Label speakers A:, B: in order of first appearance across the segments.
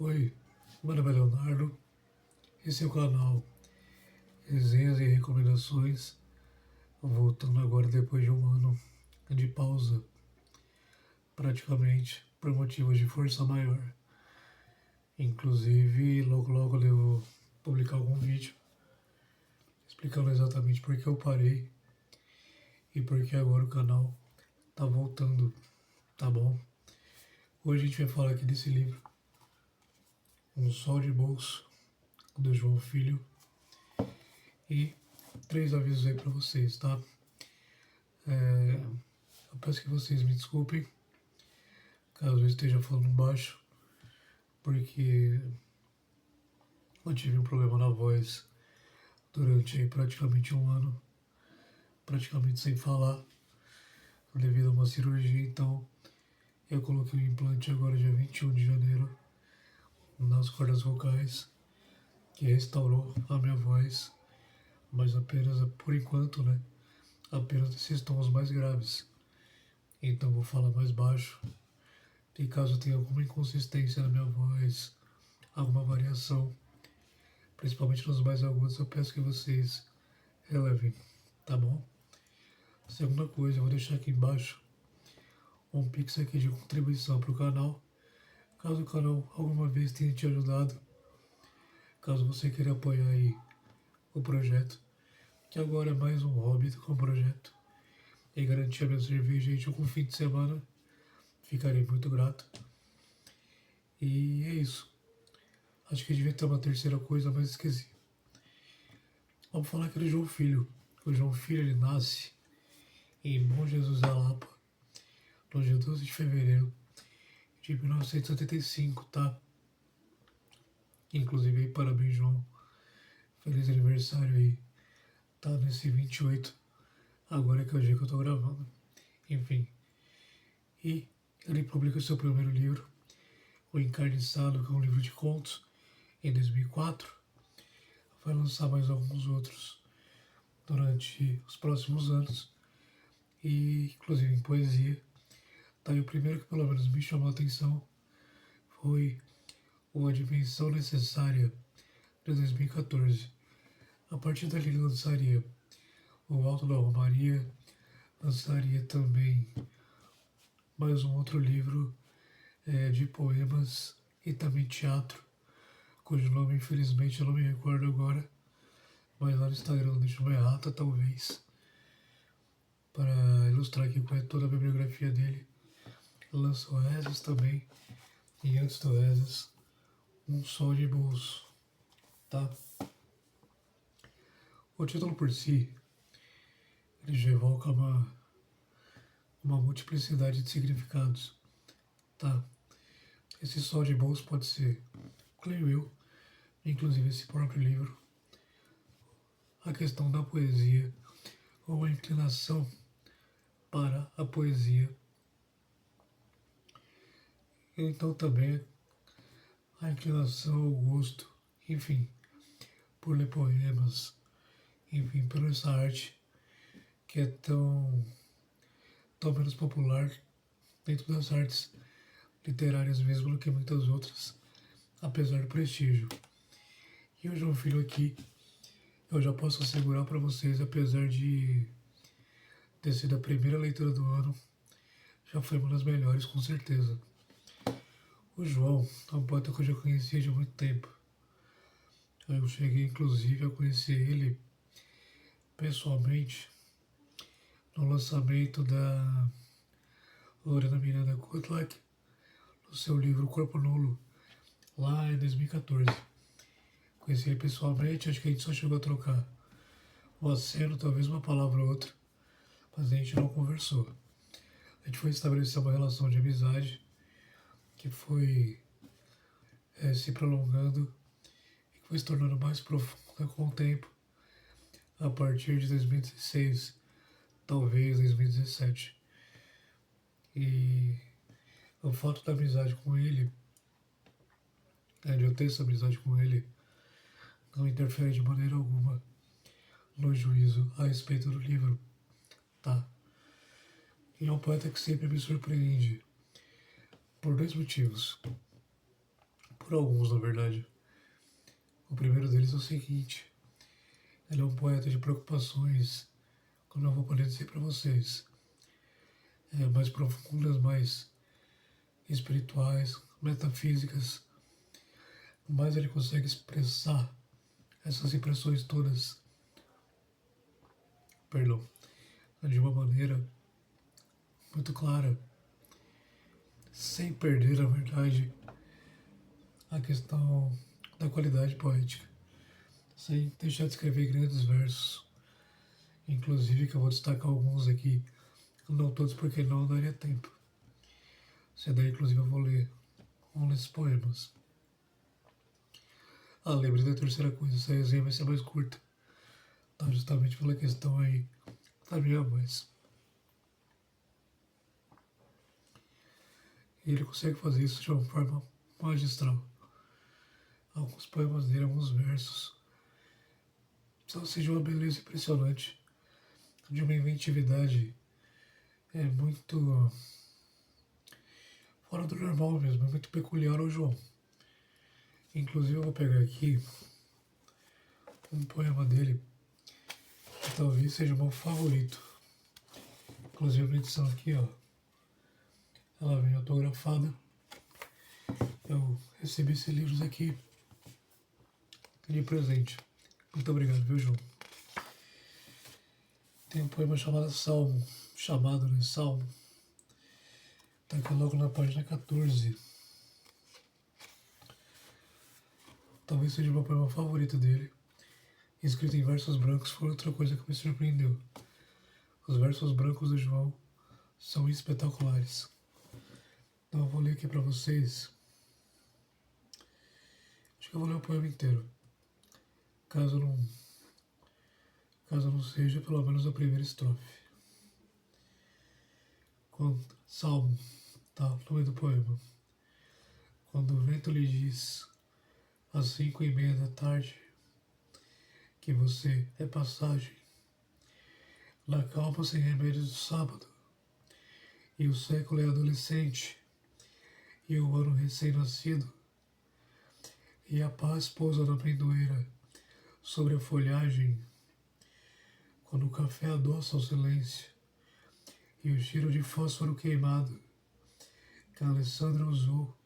A: Oi, meu nome é Leonardo, esse é o canal Resenhas e Recomendações, voltando agora depois de um ano de pausa, praticamente por motivos de força maior. Inclusive, logo eu devo publicar algum vídeo explicando exatamente por que eu parei e por que agora o canal tá voltando, tá bom? Hoje a gente vai falar aqui desse livro, Um Sol de Bolso, do João Filho, e 3 avisos aí pra vocês, tá? Eu peço que vocês me desculpem caso eu esteja falando baixo, porque eu tive um problema na voz durante aí praticamente um ano, praticamente sem falar, devido a uma cirurgia. Então eu coloquei o implante agora dia 21 de janeiro nas cordas vocais, que restaurou a minha voz, mas apenas por enquanto, né? Apenas nesses tons mais graves. Então vou falar mais baixo. E caso tenha alguma inconsistência na minha voz, alguma variação, principalmente nos mais agudos, eu peço que vocês relevem, tá bom? Segunda coisa, eu vou deixar aqui embaixo um pix aqui de contribuição para o canal, caso o canal alguma vez tenha te ajudado, caso você queira apoiar aí o projeto, que agora é mais um hobby do que um projeto, e garantir a minha cerveja aí de algum fim de semana, ficarei muito grato. E é isso. Acho que devia ter uma terceira coisa, mas esqueci. Vamos falar aqui do João Filho. O João Filho, ele nasce em Bom Jesus da Lapa, no dia 12 de fevereiro de 1975, tá? Inclusive aí, parabéns, João. Feliz aniversário aí. Tá nesse 28, agora que é o dia que eu tô gravando. Enfim. E ele publica o seu primeiro livro, O Encarniçado, que é um livro de contos, em 2004. Vai lançar mais alguns outros durante os próximos anos. E, inclusive, em poesia. Tá, e o primeiro que pelo menos me chamou a atenção foi O A Dimensão Necessária, de 2014. A partir dali ele lançaria O Alto da Romaria, lançaria também mais um outro livro de poemas e também teatro, cujo nome infelizmente eu não me recordo agora, mas lá no Instagram deixa uma errata talvez, para ilustrar aqui com toda a bibliografia dele. Lançou Rezas também, e antes do Rezas, Um Sol de Bolso, tá? O título por si, ele já evoca uma multiplicidade de significados, tá? Esse sol de bolso pode ser, creio eu, inclusive esse próprio livro, a questão da poesia, ou a inclinação para a poesia. Então também a inclinação, o gosto, enfim, por ler poemas, enfim, por essa arte que é tão menos popular dentro das artes literárias mesmo do que muitas outras, apesar do prestígio. E o João Filho aqui, eu já posso assegurar para vocês, apesar de ter sido a primeira leitura do ano, já foi uma das melhores, com certeza. O João é um poeta que eu já conhecia de muito tempo. Eu cheguei, inclusive, a conhecer ele pessoalmente no lançamento da Lorena Miranda Kutlack, no seu livro Corpo Nulo, lá em 2014. Conheci ele pessoalmente, acho que a gente só chegou a trocar o aceno, talvez uma palavra ou outra, mas a gente não conversou. A gente foi estabelecer uma relação de amizade que foi se prolongando e que foi se tornando mais profunda com o tempo, a partir de 2016, talvez 2017. E o fato da amizade com ele, de eu ter essa amizade com ele, não interfere de maneira alguma no juízo a respeito do livro, tá? Ele é um poeta que sempre me surpreende por dois motivos. Por por alguns, na verdade. O primeiro deles é o seguinte: ele é um poeta de preocupações, como eu vou poder dizer para vocês, mais profundas, mais espirituais, metafísicas, mas ele consegue expressar essas impressões todas, perdão, de uma maneira muito clara, sem perder, na verdade, a questão da qualidade poética, sem deixar de escrever grandes versos, inclusive que eu vou destacar alguns aqui, não todos porque não daria tempo. Se daí, inclusive, eu vou ler um desses poemas. Ah, lembre da terceira coisa, essa resenha vai ser mais curta, tá? Justamente pela questão aí da minha voz. E ele consegue fazer isso de uma forma magistral. Alguns poemas dele, alguns versos, são assim de uma beleza impressionante, de uma inventividade muito fora do normal mesmo, é muito peculiar ao João. Inclusive eu vou pegar aqui um poema dele, que talvez seja o meu favorito. Inclusive a edição aqui, ó, ela vem autografada. Eu recebi esses livros aqui de presente. Muito obrigado, viu, João? Tem um poema chamado, né, Salmo. Tá aqui logo na página 14. Talvez seja o meu poema favorito dele. Escrito em versos brancos foi outra coisa que me surpreendeu. Os versos brancos do João são espetaculares. Então eu vou ler aqui para vocês. Acho que eu vou ler o poema inteiro. Caso não seja pelo menos a primeira estrofe. Salmo, tá? No meio do poema. Quando o vento lhe diz, às 5:30 da tarde, que você é passagem, na calma sem remédios do sábado, e o século é adolescente, e o ano recém-nascido, e a paz pousa na pendoeira, sobre a folhagem, quando o café adoça o silêncio, e o cheiro de fósforo queimado, que a Alessandra usou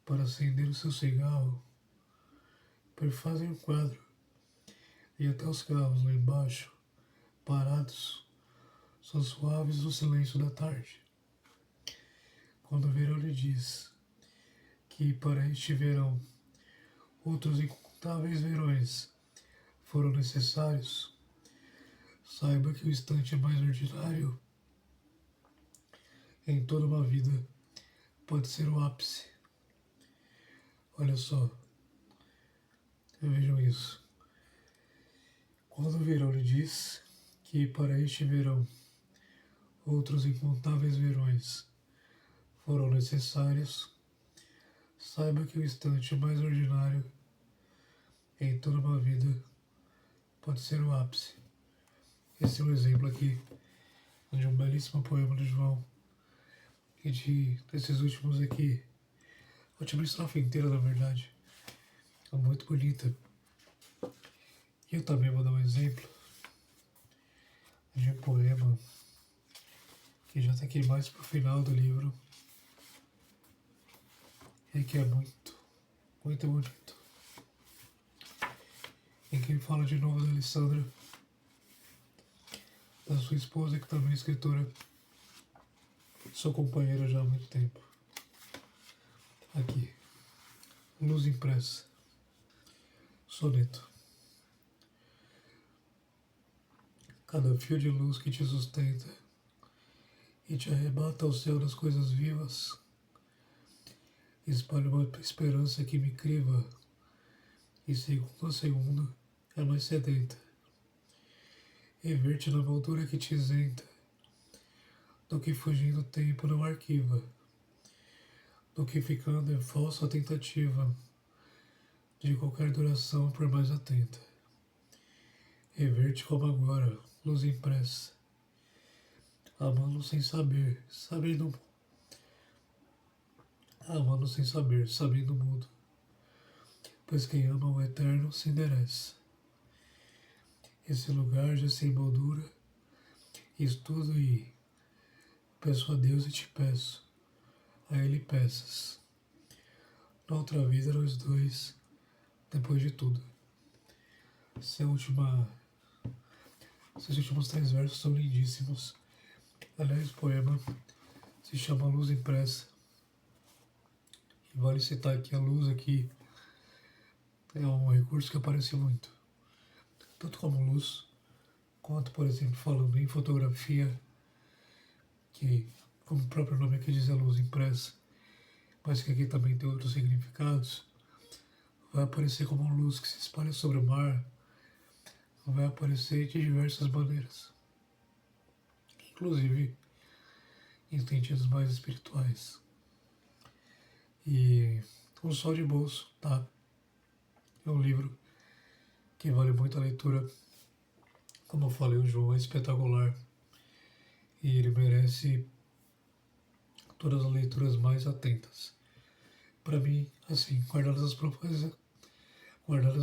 A: para acender o seu cigarro, perfazem o quadro, e até os carros lá embaixo, parados, são suaves no silêncio da tarde. Quando o verão lhe diz que para este verão outros incontáveis verões foram necessários, saiba que o instante mais ordinário em toda uma vida pode ser o ápice. Olha só, vejam isso. Quando o verão lhe diz que para este verão outros incontáveis verões foram necessários, saiba que o instante mais ordinário em toda uma vida pode ser o ápice. Esse é um exemplo aqui de um belíssimo poema do João e desses últimos aqui. A última estrofe inteira, na verdade, é muito bonita. E eu também vou dar um exemplo de um poema que já está aqui mais pro final do livro e que é muito, muito bonito. Em que ele fala de novo da Alessandra, da sua esposa, que também é escritora, sua companheira já há muito tempo. Aqui, luz impressa, soneto. Cada fio de luz que te sustenta e te arrebata ao céu das coisas vivas, espalha uma esperança que me criva e segundo a segundo é mais sedenta. E ver-te na moldura que te isenta, do que fugindo o tempo não arquiva, do que ficando em falsa tentativa de qualquer duração por mais atenta. E ver-te como agora, luz impressa, amando sem saber, sabendo mudo, pois quem ama o eterno se enderece. Esse lugar já sem moldura, estudo e peço a Deus e te peço, a Ele peças. Na outra vida nós dois, depois de tudo. Esses últimos 3 versos são lindíssimos. Aliás, o poema se chama Luz Impressa. E vale citar que a luz aqui é um recurso que aparece muito. Tanto como luz, quanto, por exemplo, falando em fotografia, que, como o próprio nome aqui diz, é luz impressa, mas que aqui também tem outros significados, vai aparecer como luz que se espalha sobre o mar, vai aparecer de diversas maneiras, inclusive em sentidos mais espirituais. E O Sol de Bolso, tá? É um livro que vale muito a leitura. Como eu falei, o João é espetacular e ele merece todas as leituras mais atentas. Para mim, assim, guardadas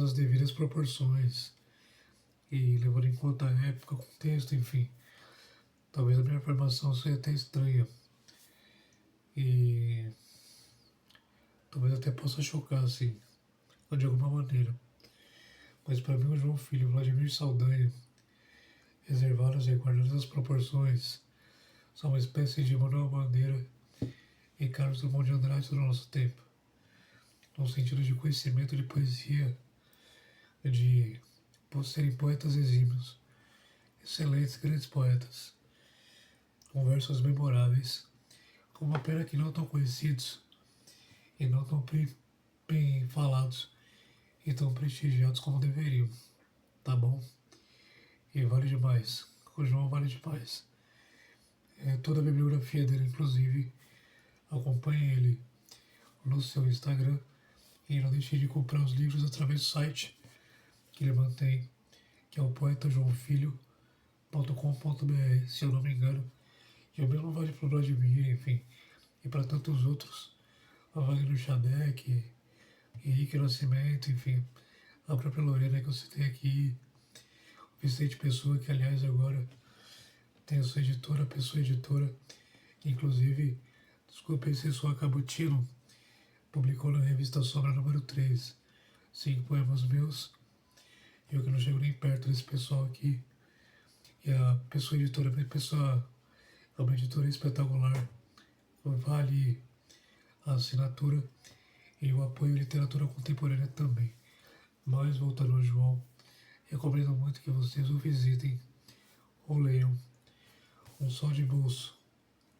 A: as devidas proporções e levando em conta a época, o contexto, enfim. Talvez a minha formação seja até estranha e talvez até possa chocar, assim, de alguma maneira. Mas para mim, o João Filho, Vladimir Saldanha, reservadas e guardadas as proporções, são uma espécie de Manuel Bandeira e Carlos Drummond de Andrade do nosso tempo, no sentido de conhecimento de poesia, de serem poetas exímios, excelentes, grandes poetas, com versos memoráveis, com uma pena que não tão conhecidos e não tão bem falados e tão prestigiados como deveriam, tá bom? E vale demais, o João vale demais. Toda a bibliografia dele, inclusive, acompanhe ele no seu Instagram e não deixe de comprar os livros através do site que ele mantém, que é o poetajoaofilho.com.br, se eu não me engano. E o mesmo vale para o Vladimir, enfim, e para tantos outros, a Wagner Schadek, Henrique Nascimento, enfim, a própria Lorena que eu citei aqui, o Vicente Pessoa, que aliás agora tem a sua editora, Pessoa Editora, que inclusive, desculpem se sou Cabutino, publicou na revista Sombra número 3, 5 poemas meus, eu que não chego nem perto desse pessoal aqui, e a Pessoa Editora, é uma editora espetacular, vale a assinatura e o apoio à literatura contemporânea também. Mas, voltando ao João, recomendo muito que vocês o visitem ou leiam. Um Sol de Bolso,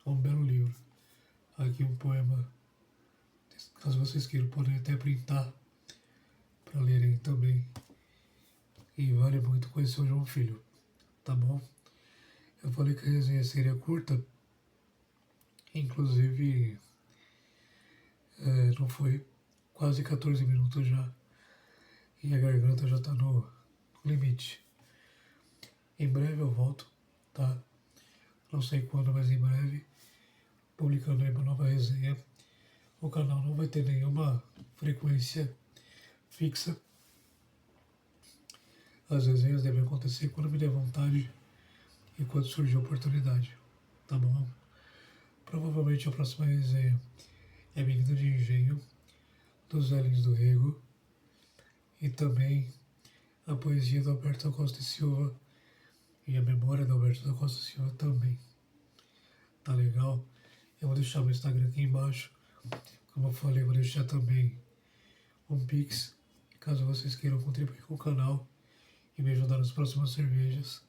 A: um belo livro. Aqui um poema, caso vocês queiram, podem até printar para lerem também. E vale muito conhecer o João Filho, tá bom? Eu falei que a resenha seria curta, inclusive não foi quase 14 minutos já, e a garganta já está no limite. Em breve eu volto, tá? Não sei quando, mas em breve, publicando aí uma nova resenha. O canal não vai ter nenhuma frequência fixa. As resenhas devem acontecer quando me der vontade e quando surgir a oportunidade, tá bom? Provavelmente a próxima resenha é Menino de Engenho, dos Velhos do Rego, e também a poesia do Alberto da Costa e Silva e a memória do Alberto da Costa e Silva também. Tá legal? Eu vou deixar meu Instagram aqui embaixo. Como eu falei, eu vou deixar também um Pix, caso vocês queiram contribuir com o canal e me ajudar nas próximas cervejas.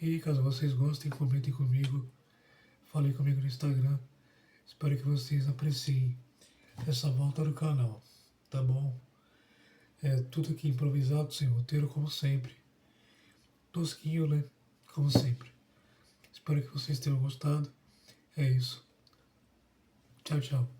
A: E caso vocês gostem, comentem comigo, falem comigo no Instagram. Espero que vocês apreciem essa volta do canal, tá bom? É tudo aqui improvisado, sem roteiro, como sempre. Tosquinho, né? Como sempre. Espero que vocês tenham gostado. É isso. Tchau, tchau.